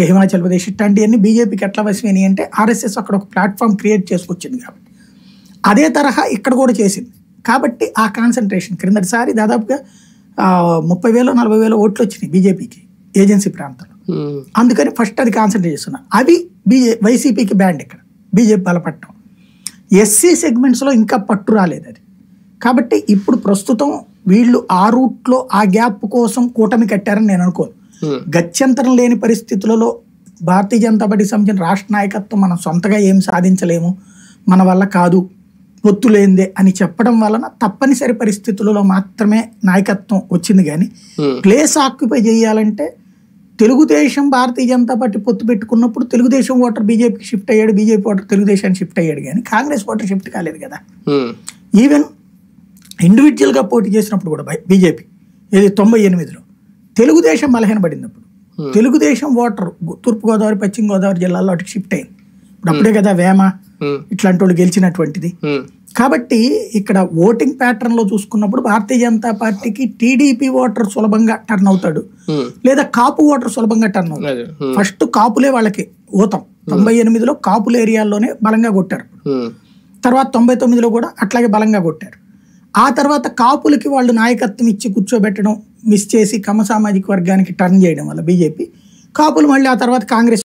హిమాచల్ ప్రదేశ్ ఇట్లాంటివన్నీ బీజేపీకి ఎట్లా వసిపోయినాయి అంటే ఆర్ఎస్ఎస్ అక్కడ ఒక ప్లాట్ఫామ్ క్రియేట్ చేసుకొచ్చింది కాబట్టి అదే తరహా ఇక్కడ కూడా చేసింది కాబట్టి ఆ కాన్సన్ట్రేషన్ క్రిందటిసారి దాదాపుగా 30,000 40,000 ఓట్లు వచ్చినాయి బీజేపీకి ఏజెన్సీ ప్రాంతంలో. అందుకని ఫస్ట్ అది కాన్సన్ట్రేట్ చేస్తున్నారు. అవి వైసీపీకి బ్యాండ్ ఇక్కడ బీజేపీ బలపడటం. ఎస్సీ సెగ్మెంట్స్లో ఇంకా పట్టు రాలేదు అది. కాబట్టి ఇప్పుడు ప్రస్తుతం వీళ్ళు ఆ రూట్లో ఆ గ్యాప్ కోసం కూటమి కట్టారని నేను అనుకోను. గత్యంతరం లేని పరిస్థితులలో భారతీయ జనతా పార్టీకి సంబంధించిన రాష్ట్ర నాయకత్వం మనం సొంతగా ఏం సాధించలేము, మన వల్ల కాదు, పొత్తు లేనిదే అని చెప్పడం వలన తప్పనిసరి పరిస్థితులలో మాత్రమే నాయకత్వం వచ్చింది. కానీ ప్లేస్ ఆక్యుపై చేయాలంటే తెలుగుదేశం భారతీయ జనతా పార్టీ పొత్తు పెట్టుకున్నప్పుడు తెలుగుదేశం ఓటర్ బీజేపీకి షిఫ్ట్ అయ్యాడు, బీజేపీ ఓటర్ తెలుగుదేశానికి షిఫ్ట్ అయ్యాడు, కానీ కాంగ్రెస్ ఓటర్ షిఫ్ట్ కాలేదు కదా. ఈవెన్ ఇండివిజువల్గా పోటీ చేసినప్పుడు కూడా బీజేపీ ఏది 98లో తెలుగుదేశం బలహీనపడినప్పుడు తెలుగుదేశం ఓటర్ తూర్పుగోదావరి పశ్చిమ గోదావరి జిల్లాల్లో అటుకు షిఫ్ట్ అయింది. ఇప్పుడు అప్పుడే కదా వేమ ఇట్లాంటి వాళ్ళు గెలిచినటువంటిది. కాబట్టి ఇక్కడ ఓటింగ్ ప్యాటర్న్ లో చూసుకున్నప్పుడు భారతీయ జనతా పార్టీకి టీడీపీ ఓటర్ సులభంగా టర్న్ అవుతాడు, లేదా కాపు ఓటర్ సులభంగా టర్న్ అవుతాడు. ఫస్ట్ కాపులే వాళ్ళకి ఓతం 98లో కాపుల ఏరియాల్లోనే బలంగా కొట్టారు. తర్వాత 99లో కూడా అట్లాగే బలంగా కొట్టారు. ఆ తర్వాత కాపులకి వాళ్ళు నాయకత్వం ఇచ్చి కూర్చోబెట్టడం మిస్ చేసి కమ్మ సామాజిక వర్గానికి టర్న్ చేయడం వల్ల బీజేపీ కాపులు మళ్ళీ ఆ తర్వాత కాంగ్రెస్